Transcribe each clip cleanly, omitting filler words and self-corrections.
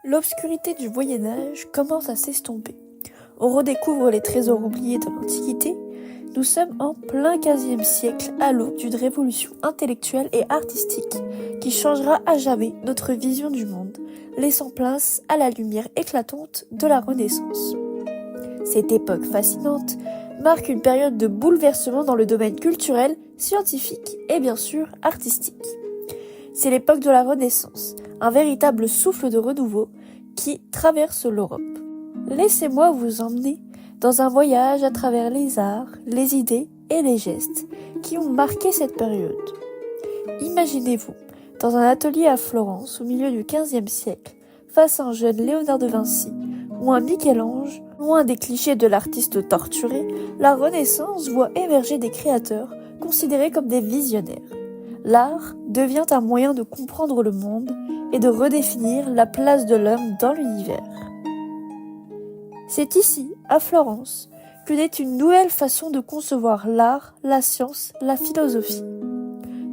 L'obscurité du Moyen-Âge commence à s'estomper. On redécouvre les trésors oubliés de l'Antiquité. Nous sommes en plein XVe siècle, à l'aube d'une révolution intellectuelle et artistique qui changera à jamais notre vision du monde, laissant place à la lumière éclatante de la Renaissance. Cette époque fascinante marque une période de bouleversement dans le domaine culturel, scientifique et bien sûr artistique. C'est l'époque de la Renaissance, un véritable souffle de renouveau qui traverse l'Europe. Laissez-moi vous emmener dans un voyage à travers les arts, les idées et les gestes qui ont marqué cette période. Imaginez-vous dans un atelier à Florence au milieu du XVe siècle, face à un jeune Léonard de Vinci ou un Michel-Ange. Loin des clichés de l'artiste torturé, la Renaissance voit émerger des créateurs considérés comme des visionnaires. L'art devient un moyen de comprendre le monde et de redéfinir la place de l'homme dans l'univers. C'est ici, à Florence, que naît une nouvelle façon de concevoir l'art, la science, la philosophie.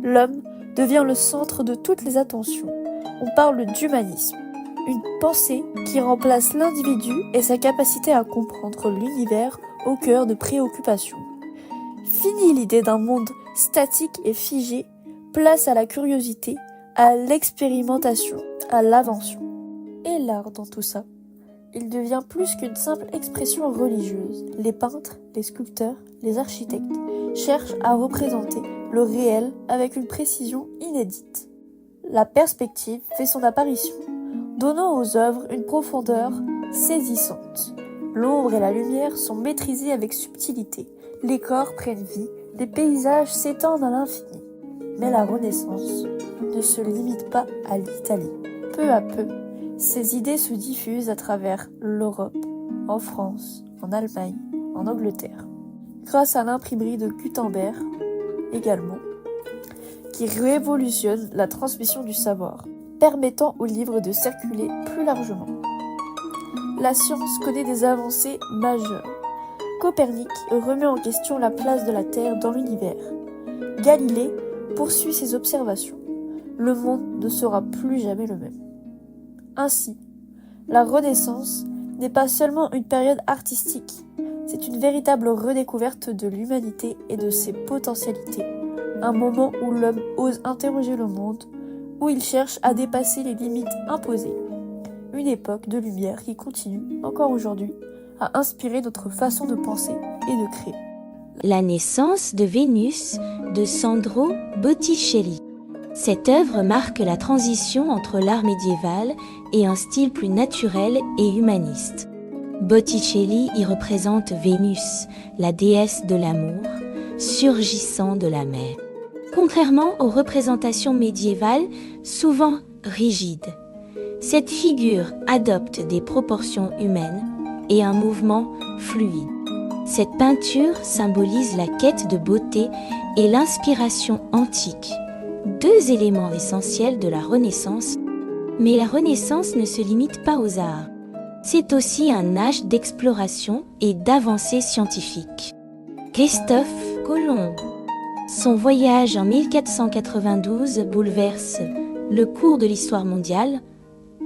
L'homme devient le centre de toutes les attentions. On parle d'humanisme, une pensée qui remplace l'individu et sa capacité à comprendre l'univers au cœur de préoccupations. Fini l'idée d'un monde statique et figé, place à la curiosité, à l'expérimentation, à l'invention. Et l'art dans tout ça, il devient plus qu'une simple expression religieuse. Les peintres, les sculpteurs, les architectes cherchent à représenter le réel avec une précision inédite. La perspective fait son apparition, donnant aux œuvres une profondeur saisissante. L'ombre et la lumière sont maîtrisées avec subtilité, les corps prennent vie, les paysages s'étendent à l'infini. Mais la Renaissance ne se limite pas à l'Italie. Peu à peu, ces idées se diffusent à travers l'Europe, en France, en Allemagne, en Angleterre, grâce à l'imprimerie de Gutenberg également, qui révolutionne la transmission du savoir, permettant aux livres de circuler plus largement. La science connaît des avancées majeures. Copernic remet en question la place de la Terre dans l'univers. Galilée poursuit ses observations. Le monde ne sera plus jamais le même. Ainsi, la Renaissance n'est pas seulement une période artistique, c'est une véritable redécouverte de l'humanité et de ses potentialités. Un moment où l'homme ose interroger le monde, où il cherche à dépasser les limites imposées. Une époque de lumière qui continue, encore aujourd'hui, à inspirer notre façon de penser et de créer. La naissance de Vénus de Sandro Botticelli. Cette œuvre marque la transition entre l'art médiéval et un style plus naturel et humaniste. Botticelli y représente Vénus, la déesse de l'amour, surgissant de la mer. Contrairement aux représentations médiévales, souvent rigides, cette figure adopte des proportions humaines et un mouvement fluide. Cette peinture symbolise la quête de beauté et l'inspiration antique, deux éléments essentiels de la Renaissance. Mais la Renaissance ne se limite pas aux arts. C'est aussi un âge d'exploration et d'avancée scientifique. Christophe Colomb. Son voyage en 1492 bouleverse le cours de l'histoire mondiale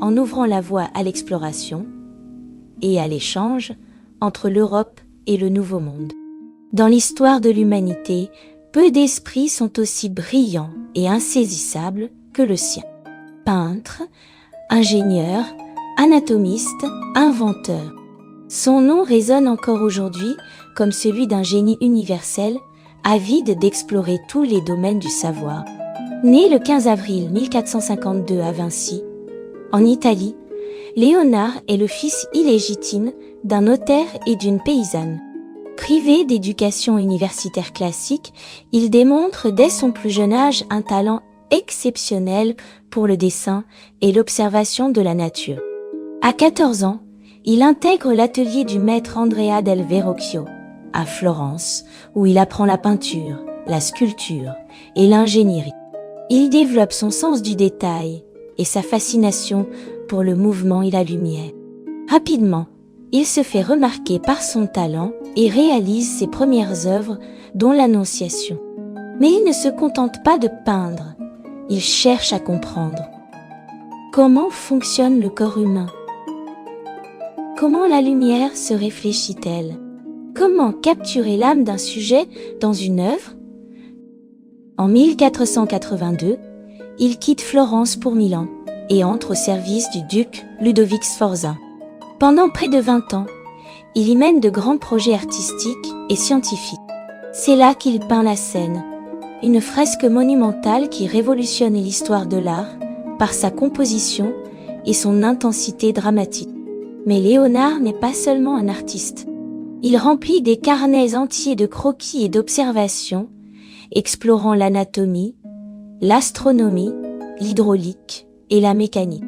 en ouvrant la voie à l'exploration et à l'échange entre l'Europe et le Nouveau Monde. Dans l'histoire de l'humanité, peu d'esprits sont aussi brillants et insaisissables que le sien. Peintre, ingénieur, anatomiste, inventeur. Son nom résonne encore aujourd'hui comme celui d'un génie universel, avide d'explorer tous les domaines du savoir. Né le 15 avril 1452 à Vinci, en Italie, Léonard est le fils illégitime d'un notaire et d'une paysanne. Privé d'éducation universitaire classique, il démontre dès son plus jeune âge un talent exceptionnel pour le dessin et l'observation de la nature. À 14 ans, il intègre l'atelier du maître Andrea del Verrocchio, à Florence, où il apprend la peinture, la sculpture et l'ingénierie. Il développe son sens du détail et sa fascination pour le mouvement et la lumière. Rapidement, il se fait remarquer par son talent et réalise ses premières œuvres, dont l'Annonciation. Mais il ne se contente pas de peindre, il cherche à comprendre. Comment fonctionne le corps humain? Comment la lumière se réfléchit-elle? Comment capturer l'âme d'un sujet dans une œuvre? En 1482, il quitte Florence pour Milan et entre au service du duc Ludovic Sforza. Pendant près de 20 ans, il y mène de grands projets artistiques et scientifiques. C'est là qu'il peint la Seine, une fresque monumentale qui révolutionne l'histoire de l'art par sa composition et son intensité dramatique. Mais Léonard n'est pas seulement un artiste. Il remplit des carnets entiers de croquis et d'observations, explorant l'anatomie, l'astronomie, l'hydraulique et la mécanique.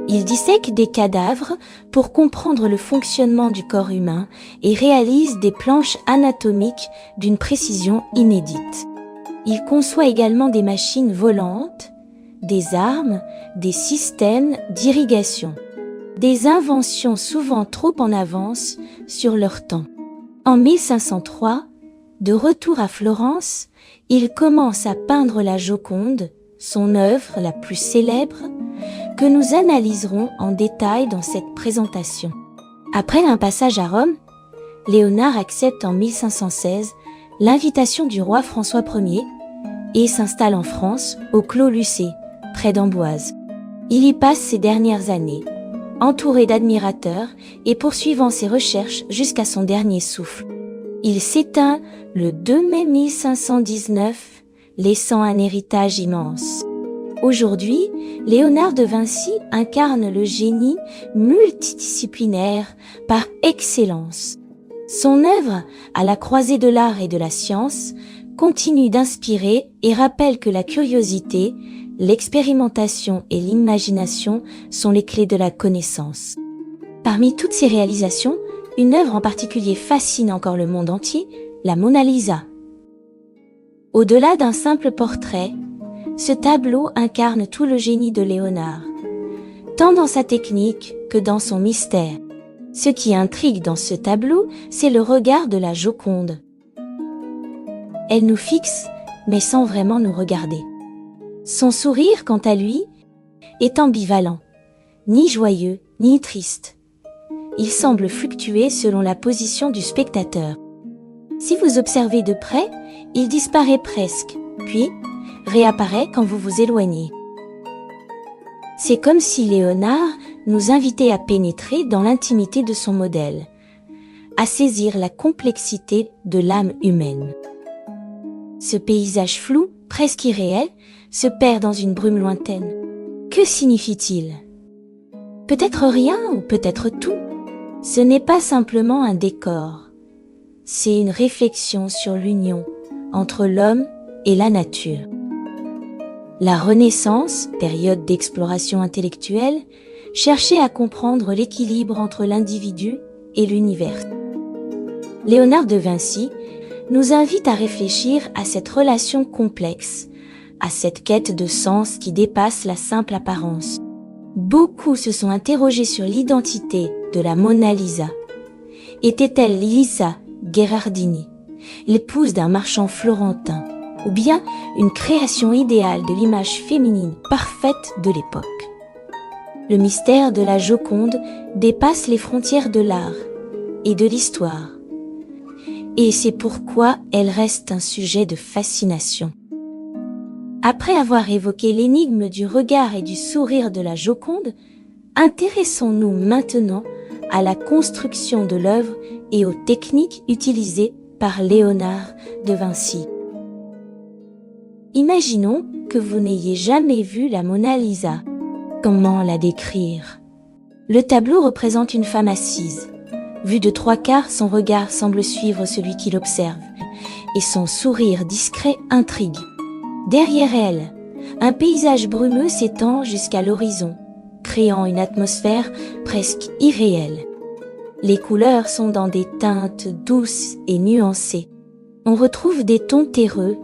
Il dissèque des cadavres pour comprendre le fonctionnement du corps humain et réalise des planches anatomiques d'une précision inédite. Il conçoit également des machines volantes, des armes, des systèmes d'irrigation. Des inventions souvent trop en avance sur leur temps. En 1503, de retour à Florence, il commence à peindre la Joconde, son œuvre la plus célèbre, que nous analyserons en détail dans cette présentation. Après un passage à Rome, Léonard accepte en 1516 l'invitation du roi François Ier et s'installe en France, au Clos Lucé, près d'Amboise. Il y passe ses dernières années, entouré d'admirateurs et poursuivant ses recherches jusqu'à son dernier souffle. Il s'éteint le 2 mai 1519, laissant un héritage immense. Aujourd'hui, Léonard de Vinci incarne le génie multidisciplinaire par excellence. Son œuvre, à la croisée de l'art et de la science, continue d'inspirer et rappelle que la curiosité, l'expérimentation et l'imagination sont les clés de la connaissance. Parmi toutes ces réalisations, une œuvre en particulier fascine encore le monde entier, la Mona Lisa. Au-delà d'un simple portrait, ce tableau incarne tout le génie de Léonard, tant dans sa technique que dans son mystère. Ce qui intrigue dans ce tableau, c'est le regard de la Joconde. Elle nous fixe, mais sans vraiment nous regarder. Son sourire, quant à lui, est ambivalent, ni joyeux, ni triste. Il semble fluctuer selon la position du spectateur. Si vous observez de près, il disparaît presque, puis réapparaît quand vous vous éloignez. C'est comme si Léonard nous invitait à pénétrer dans l'intimité de son modèle, à saisir la complexité de l'âme humaine. Ce paysage flou, presque irréel, se perd dans une brume lointaine. Que signifie-t-il? Peut-être rien ou peut-être tout. Ce n'est pas simplement un décor. C'est une réflexion sur l'union entre l'homme et la nature. La Renaissance, période d'exploration intellectuelle, cherchait à comprendre l'équilibre entre l'individu et l'univers. Léonard de Vinci nous invite à réfléchir à cette relation complexe, à cette quête de sens qui dépasse la simple apparence. Beaucoup se sont interrogés sur l'identité de la Mona Lisa. Était-elle Lisa Gherardini, l'épouse d'un marchand florentin, ou bien une création idéale de l'image féminine parfaite de l'époque? Le mystère de la Joconde dépasse les frontières de l'art et de l'histoire. Et c'est pourquoi elle reste un sujet de fascination. Après avoir évoqué l'énigme du regard et du sourire de la Joconde, intéressons-nous maintenant à la construction de l'œuvre et aux techniques utilisées par Léonard de Vinci. Imaginons que vous n'ayez jamais vu la Mona Lisa. Comment la décrire? Le tableau représente une femme assise. Vu de 3/4, son regard semble suivre celui qui l'observe, et son sourire discret intrigue. Derrière elle, un paysage brumeux s'étend jusqu'à l'horizon, créant une atmosphère presque irréelle. Les couleurs sont dans des teintes douces et nuancées. On retrouve des tons terreux,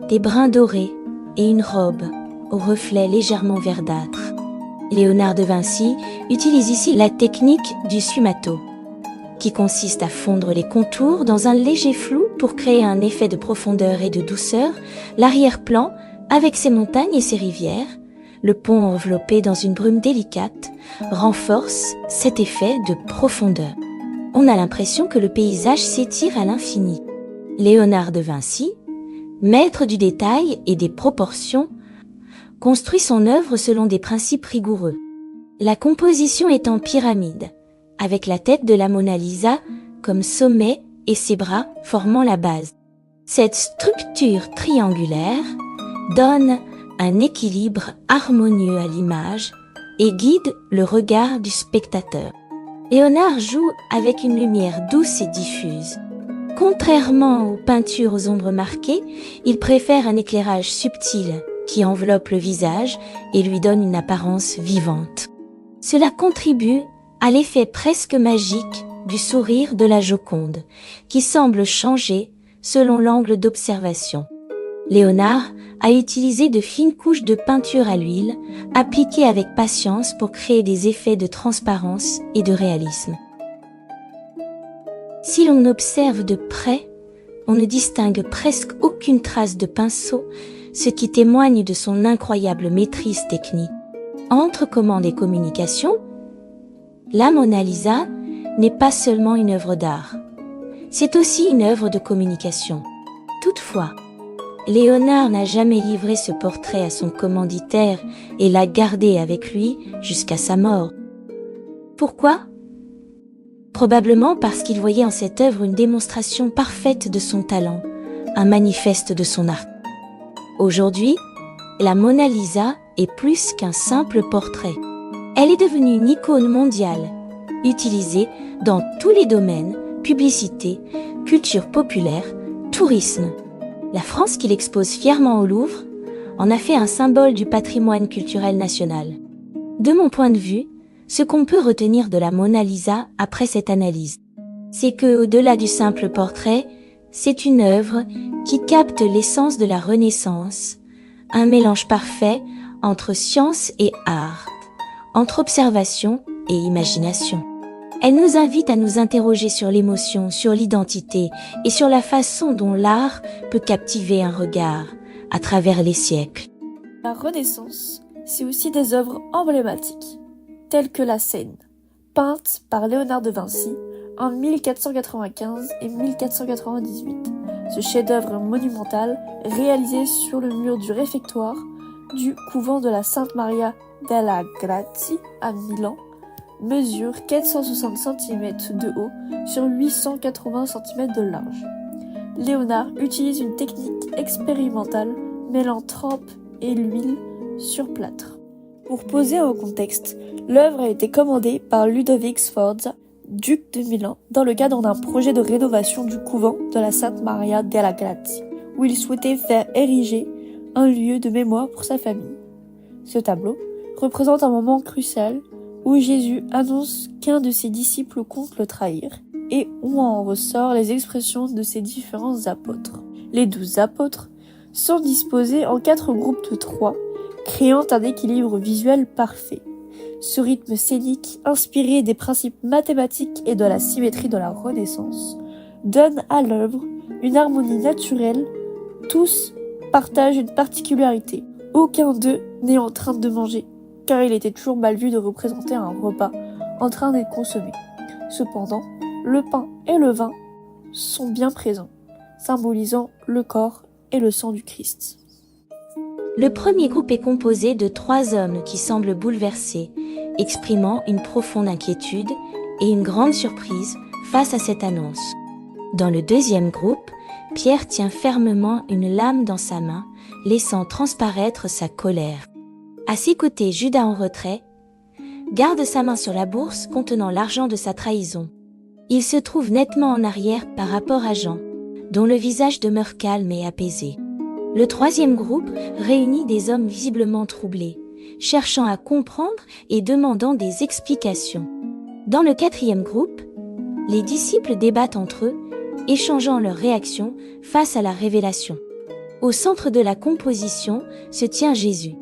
des brins dorés et une robe aux reflets légèrement verdâtres. Léonard de Vinci utilise ici la technique du sfumato, qui consiste à fondre les contours dans un léger flou pour créer un effet de profondeur et de douceur, l'arrière-plan, avec ses montagnes et ses rivières, le pont enveloppé dans une brume délicate, renforce cet effet de profondeur. On a l'impression que le paysage s'étire à l'infini. Léonard de Vinci, maître du détail et des proportions, construit son œuvre selon des principes rigoureux. La composition est en pyramide, avec la tête de la Mona Lisa comme sommet et ses bras formant la base. Cette structure triangulaire donne un équilibre harmonieux à l'image et guide le regard du spectateur. Léonard joue avec une lumière douce et diffuse. Contrairement aux peintures aux ombres marquées, il préfère un éclairage subtil qui enveloppe le visage et lui donne une apparence vivante. Cela contribue à l'effet presque magique du sourire de la Joconde, qui semble changer selon l'angle d'observation. Léonard a utilisé de fines couches de peinture à l'huile, appliquées avec patience pour créer des effets de transparence et de réalisme. Si l'on observe de près, on ne distingue presque aucune trace de pinceau, ce qui témoigne de son incroyable maîtrise technique. Entre commande et communication, la Mona Lisa n'est pas seulement une œuvre d'art, c'est aussi une œuvre de communication. Toutefois, Léonard n'a jamais livré ce portrait à son commanditaire et l'a gardé avec lui jusqu'à sa mort. Pourquoi ? Probablement parce qu'il voyait en cette œuvre une démonstration parfaite de son talent, un manifeste de son art. Aujourd'hui, la Mona Lisa est plus qu'un simple portrait. Elle est devenue une icône mondiale, utilisée dans tous les domaines, publicité, culture populaire, tourisme. La France, qui l'expose fièrement au Louvre, en a fait un symbole du patrimoine culturel national. De mon point de vue, ce qu'on peut retenir de la Mona Lisa après cette analyse, c'est que, au-delà du simple portrait, c'est une œuvre qui capte l'essence de la Renaissance, un mélange parfait entre science et art, entre observation et imagination. Elle nous invite à nous interroger sur l'émotion, sur l'identité et sur la façon dont l'art peut captiver un regard à travers les siècles. La Renaissance, c'est aussi des œuvres emblématiques, telles que la Seine, peinte par Léonard de Vinci en 1495 et 1498. Ce chef-d'œuvre monumental, réalisé sur le mur du réfectoire du couvent de la Sainte Maria della Grazie à Milan, mesure 460 cm de haut sur 880 cm de large. Léonard utilise une technique expérimentale mêlant trempe et l'huile sur plâtre. Pour poser un contexte, l'œuvre a été commandée par Ludovic Sforza, duc de Milan, dans le cadre d'un projet de rénovation du couvent de la Sainte Maria della Grazie, où il souhaitait faire ériger un lieu de mémoire pour sa famille. Ce tableau représente un moment crucial où Jésus annonce qu'un de ses disciples compte le trahir et où en ressort les expressions de ses différents apôtres. Les 12 apôtres sont disposés en 4 groupes de 3, créant un équilibre visuel parfait. Ce rythme scénique, inspiré des principes mathématiques et de la symétrie de la Renaissance, donne à l'œuvre une harmonie naturelle. Tous partagent une particularité. Aucun d'eux n'est en train de manger, car il était toujours mal vu de représenter un repas en train d'être consommé. Cependant, le pain et le vin sont bien présents, symbolisant le corps et le sang du Christ. Le premier groupe est composé de 3 hommes qui semblent bouleversés, exprimant une profonde inquiétude et une grande surprise face à cette annonce. Dans le deuxième groupe, Pierre tient fermement une lame dans sa main, laissant transparaître sa colère. À ses côtés, Judas en retrait garde sa main sur la bourse contenant l'argent de sa trahison. Il se trouve nettement en arrière par rapport à Jean, dont le visage demeure calme et apaisé. Le troisième groupe réunit des hommes visiblement troublés, cherchant à comprendre et demandant des explications. Dans le quatrième groupe, les disciples débattent entre eux, échangeant leurs réactions face à la révélation. Au centre de la composition se tient Jésus.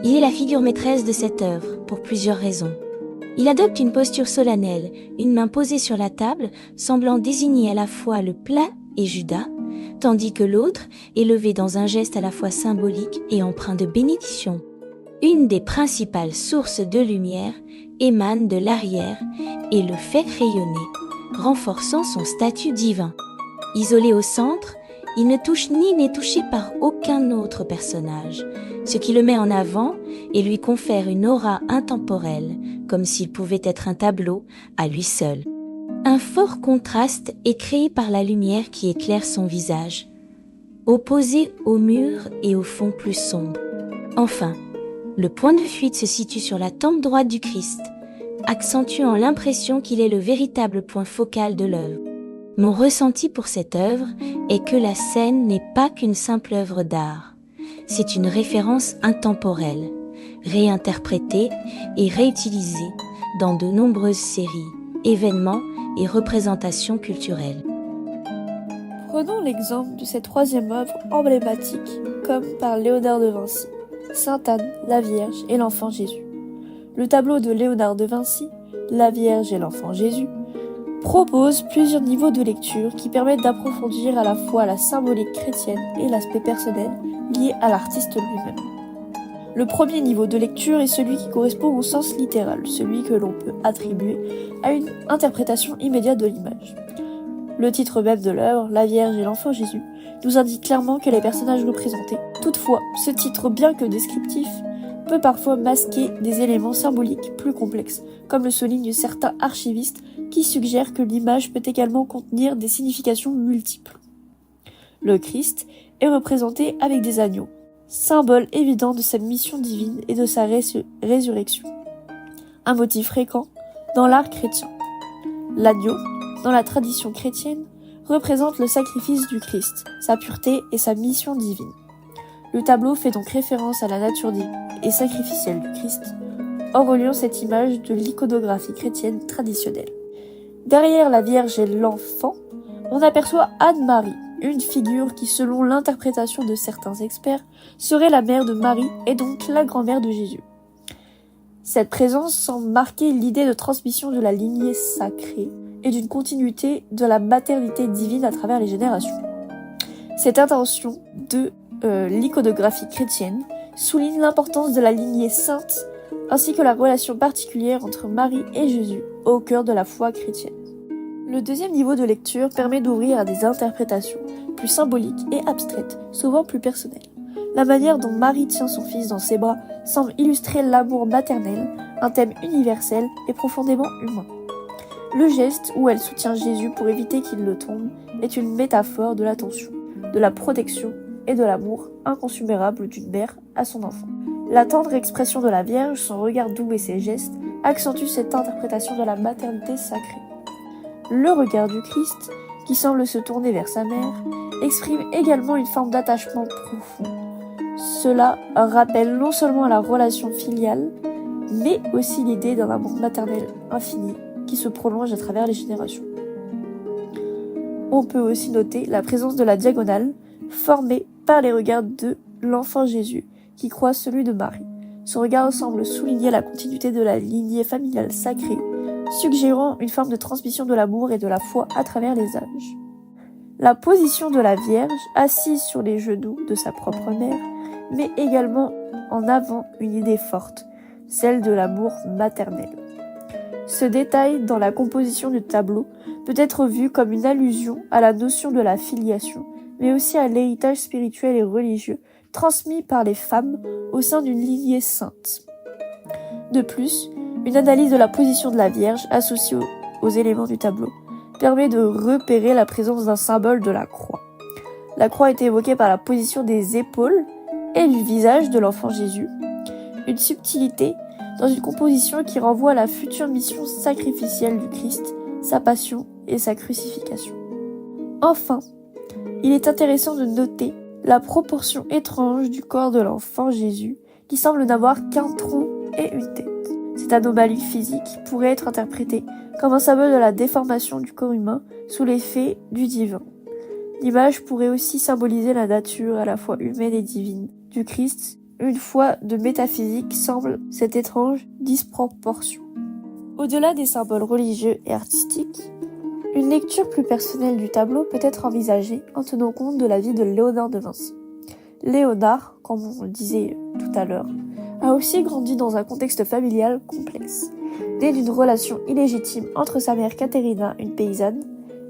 Il est la figure maîtresse de cette œuvre, pour plusieurs raisons. Il adopte une posture solennelle, une main posée sur la table, semblant désigner à la fois le plat et Judas, tandis que l'autre est levé dans un geste à la fois symbolique et empreint de bénédiction. Une des principales sources de lumière émane de l'arrière et le fait rayonner, renforçant son statut divin. Isolé au centre, il ne touche ni n'est touché par aucun autre personnage, ce qui le met en avant et lui confère une aura intemporelle, comme s'il pouvait être un tableau à lui seul. Un fort contraste est créé par la lumière qui éclaire son visage, opposé au mur et au fond plus sombre. Enfin, le point de fuite se situe sur la tempe droite du Christ, accentuant l'impression qu'il est le véritable point focal de l'œuvre. Mon ressenti pour cette œuvre est que la scène n'est pas qu'une simple œuvre d'art. C'est une référence intemporelle, réinterprétée et réutilisée dans de nombreuses séries, événements et représentations culturelles. Prenons l'exemple de cette troisième œuvre emblématique, comme par Léonard de Vinci, Sainte Anne, la Vierge et l'Enfant Jésus. Le tableau de Léonard de Vinci, La Vierge et l'Enfant Jésus, propose plusieurs niveaux de lecture qui permettent d'approfondir à la fois la symbolique chrétienne et l'aspect personnel lié à l'artiste lui-même. Le premier niveau de lecture est celui qui correspond au sens littéral, celui que l'on peut attribuer à une interprétation immédiate de l'image. Le titre même de l'œuvre, La Vierge et l'Enfant Jésus, nous indique clairement que les personnages représentés. Toutefois, ce titre, bien que descriptif, peut parfois masquer des éléments symboliques plus complexes, comme le soulignent certains archivistes qui suggèrent que l'image peut également contenir des significations multiples. Le Christ est représenté avec des agneaux, symbole évident de sa mission divine et de sa résurrection. Un motif fréquent dans l'art chrétien. L'agneau, dans la tradition chrétienne, représente le sacrifice du Christ, sa pureté et sa mission divine. Le tableau fait donc référence à la nature divine et sacrificielle du Christ, en reliant cette image de l'iconographie chrétienne traditionnelle. Derrière la Vierge et l'Enfant, on aperçoit Anne-Marie, une figure qui, selon l'interprétation de certains experts, serait la mère de Marie et donc la grand-mère de Jésus. Cette présence semble marquer l'idée de transmission de la lignée sacrée et d'une continuité de la maternité divine à travers les générations. Cette intention de l'iconographie chrétienne souligne l'importance de la lignée sainte ainsi que la relation particulière entre Marie et Jésus au cœur de la foi chrétienne. Le deuxième niveau de lecture permet d'ouvrir à des interprétations plus symboliques et abstraites, souvent plus personnelles. La manière dont Marie tient son fils dans ses bras semble illustrer l'amour maternel, un thème universel et profondément humain. Le geste où elle soutient Jésus pour éviter qu'il ne tombe est une métaphore de l'attention, de la protection et de l'amour inconsidérable d'une mère à son enfant. La tendre expression de la Vierge, son regard doux et ses gestes accentuent cette interprétation de la maternité sacrée. Le regard du Christ, qui semble se tourner vers sa mère, exprime également une forme d'attachement profond. Cela rappelle non seulement la relation filiale, mais aussi l'idée d'un amour maternel infini qui se prolonge à travers les générations. On peut aussi noter la présence de la diagonale, formée par les regards de l'Enfant Jésus, qui croise celui de Marie. Son regard semble souligner la continuité de la lignée familiale sacrée, suggérant une forme de transmission de l'amour et de la foi à travers les âges. La position de la Vierge, assise sur les genoux de sa propre mère, met également en avant une idée forte, celle de l'amour maternel. Ce détail dans la composition du tableau peut être vu comme une allusion à la notion de la filiation, mais aussi à l'héritage spirituel et religieux transmis par les femmes au sein d'une lignée sainte. De plus, une analyse de la position de la Vierge associée aux éléments du tableau permet de repérer la présence d'un symbole de la croix. La croix est évoquée par la position des épaules et du visage de l'enfant Jésus, une subtilité dans une composition qui renvoie à la future mission sacrificielle du Christ, sa passion et sa crucifixion. Enfin, il est intéressant de noter la proportion étrange du corps de l'enfant Jésus, qui semble n'avoir qu'un tronc et une tête. Cette anomalie physique pourrait être interprétée comme un symbole de la déformation du corps humain sous l'effet du divin. L'image pourrait aussi symboliser la nature à la fois humaine et divine du Christ. Une foi de métaphysique semble cette étrange disproportion. Au-delà des symboles religieux et artistiques, une lecture plus personnelle du tableau peut être envisagée en tenant compte de la vie de Léonard de Vinci. Léonard, comme on le disait tout à l'heure, a aussi grandi dans un contexte familial complexe. Né d'une relation illégitime entre sa mère Caterina, une paysanne,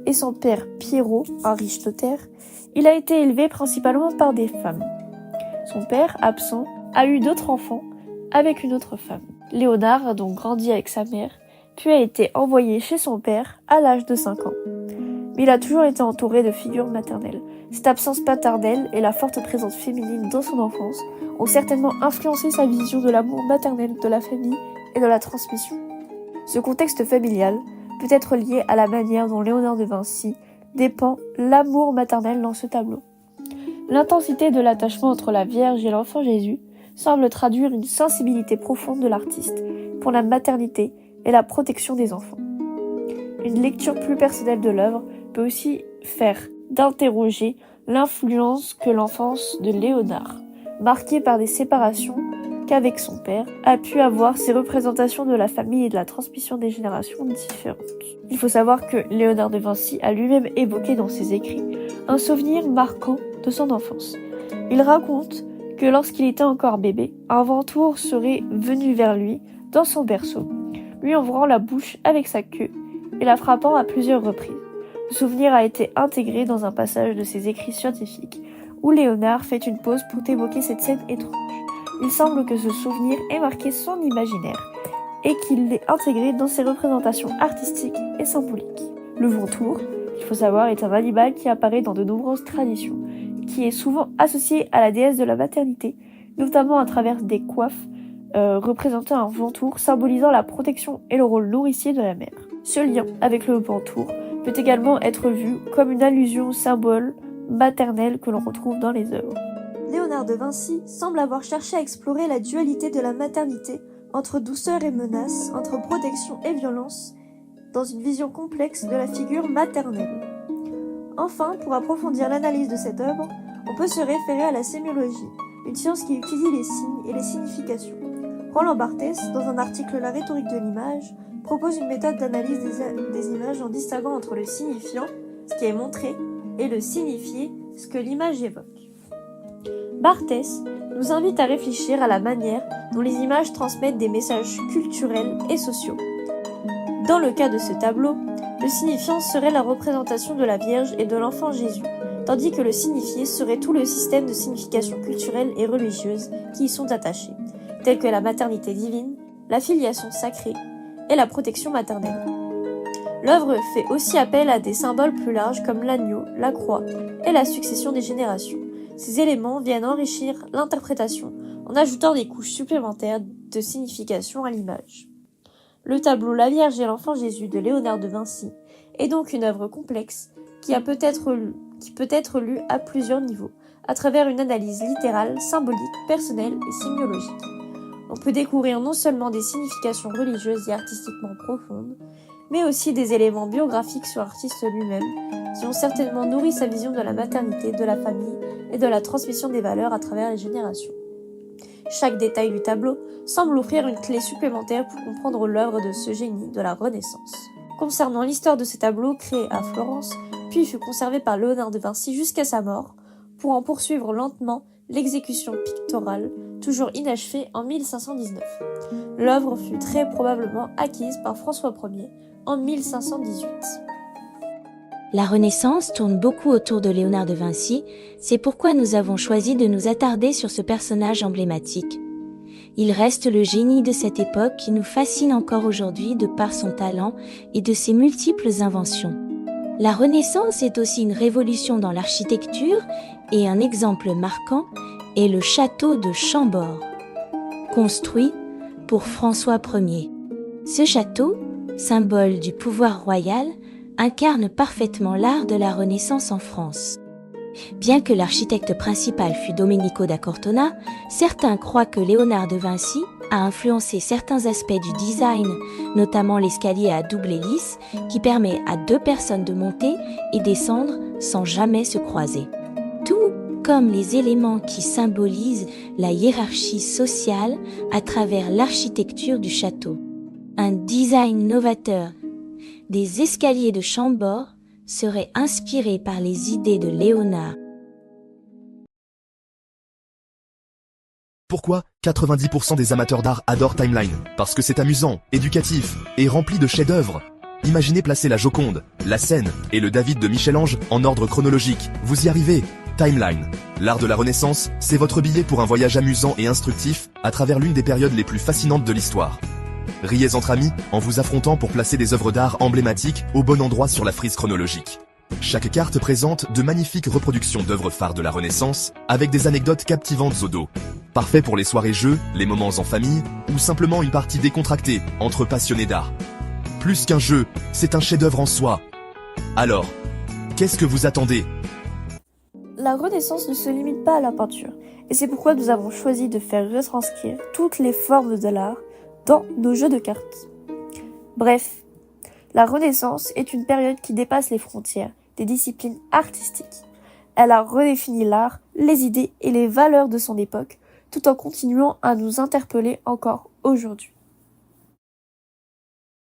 et son père Piero, un riche notaire, il a été élevé principalement par des femmes. Son père, absent, a eu d'autres enfants avec une autre femme. Léonard a donc grandi avec sa mère, puis a été envoyé chez son père à l'âge de 5 ans. Mais il a toujours été entouré de figures maternelles. Cette absence paternelle et la forte présence féminine dans son enfance ont certainement influencé sa vision de l'amour maternel, de la famille et de la transmission. Ce contexte familial peut être lié à la manière dont Léonard de Vinci dépeint l'amour maternel dans ce tableau. L'intensité de l'attachement entre la Vierge et l'enfant Jésus semble traduire une sensibilité profonde de l'artiste pour la maternité et la protection des enfants. Une lecture plus personnelle de l'œuvre peut aussi faire d'interroger l'influence que l'enfance de Léonard, marquée par des séparations qu'avec son père, a pu avoir ses représentations de la famille et de la transmission des générations différentes. Il faut savoir que Léonard de Vinci a lui-même évoqué dans ses écrits un souvenir marquant de son enfance. Il raconte que lorsqu'il était encore bébé, un vautour serait venu vers lui dans son berceau, lui ouvrant la bouche avec sa queue et la frappant à plusieurs reprises. Ce souvenir a été intégré dans un passage de ses écrits scientifiques où Léonard fait une pause pour évoquer cette scène étrange. Il semble que ce souvenir ait marqué son imaginaire et qu'il l'ait intégré dans ses représentations artistiques et symboliques. Le vautour, il faut savoir, est un animal qui apparaît dans de nombreuses traditions, qui est souvent associé à la déesse de la maternité, notamment à travers des coiffes représentant un vautour symbolisant la protection et le rôle nourricier de la mère. Ce lien avec le vautour peut également être vu comme une allusion au symbole maternel que l'on retrouve dans les œuvres. Léonard de Vinci semble avoir cherché à explorer la dualité de la maternité entre douceur et menace, entre protection et violence, dans une vision complexe de la figure maternelle. Enfin, pour approfondir l'analyse de cette œuvre, on peut se référer à la sémiologie, une science qui étudie les signes et les significations. Roland Barthes, dans un article La rhétorique de l'image, propose une méthode d'analyse des images en distinguant entre le signifiant, ce qui est montré, et le signifié, ce que l'image évoque. Barthes nous invite à réfléchir à la manière dont les images transmettent des messages culturels et sociaux. Dans le cas de ce tableau, le signifiant serait la représentation de la Vierge et de l'enfant Jésus, tandis que le signifié serait tout le système de signification culturelle et religieuse qui y sont attachés, tels que la maternité divine, la filiation sacrée et la protection maternelle. L'œuvre fait aussi appel à des symboles plus larges comme l'agneau, la croix et la succession des générations. Ces éléments viennent enrichir l'interprétation en ajoutant des couches supplémentaires de signification à l'image. Le tableau La Vierge et l'enfant Jésus de Léonard de Vinci est donc une œuvre complexe qui peut être lue à plusieurs niveaux, à travers une analyse littérale, symbolique, personnelle et sémiologique. On peut découvrir non seulement des significations religieuses et artistiquement profondes, mais aussi des éléments biographiques sur l'artiste lui-même, qui ont certainement nourri sa vision de la maternité, de la famille et de la transmission des valeurs à travers les générations. Chaque détail du tableau semble offrir une clé supplémentaire pour comprendre l'œuvre de ce génie de la Renaissance. Concernant l'histoire de ce tableau créé à Florence, puis fut conservé par Léonard de Vinci jusqu'à sa mort, pour en poursuivre lentement l'exécution picturale, toujours inachevée en 1519. L'œuvre fut très probablement acquise par François Ier en 1518. La Renaissance tourne beaucoup autour de Léonard de Vinci, c'est pourquoi nous avons choisi de nous attarder sur ce personnage emblématique. Il reste le génie de cette époque qui nous fascine encore aujourd'hui de par son talent et de ses multiples inventions. La Renaissance est aussi une révolution dans l'architecture et un exemple marquant est le château de Chambord, construit pour François Ier. Ce château, symbole du pouvoir royal, incarne parfaitement l'art de la Renaissance en France. Bien que l'architecte principal fût Domenico da Cortona, certains croient que Léonard de Vinci a influencé certains aspects du design, notamment l'escalier à double hélice qui permet à deux personnes de monter et descendre sans jamais se croiser. Tout comme les éléments qui symbolisent la hiérarchie sociale à travers l'architecture du château. Un design novateur des escaliers de Chambord serait inspiré par les idées de Léonard. Pourquoi 90% des amateurs d'art adorent Timeline, parce que c'est amusant, éducatif, et rempli de chefs-d'œuvre. Imaginez placer la Joconde, la Seine et le David de Michel-Ange en ordre chronologique. Vous y arrivez. Timeline. L'art de la Renaissance, c'est votre billet pour un voyage amusant et instructif à travers l'une des périodes les plus fascinantes de l'histoire. Riez entre amis en vous affrontant pour placer des œuvres d'art emblématiques au bon endroit sur la frise chronologique. Chaque carte présente de magnifiques reproductions d'œuvres phares de la Renaissance avec des anecdotes captivantes au dos. Parfait pour les soirées-jeux, les moments en famille ou simplement une partie décontractée entre passionnés d'art. Plus qu'un jeu, c'est un chef-d'œuvre en soi. Alors, qu'est-ce que vous attendez ? La Renaissance ne se limite pas à la peinture, et c'est pourquoi nous avons choisi de faire retranscrire toutes les formes de l'art dans nos jeux de cartes. Bref, la Renaissance est une période qui dépasse les frontières des disciplines artistiques. Elle a redéfini l'art, les idées et les valeurs de son époque, tout en continuant à nous interpeller encore aujourd'hui.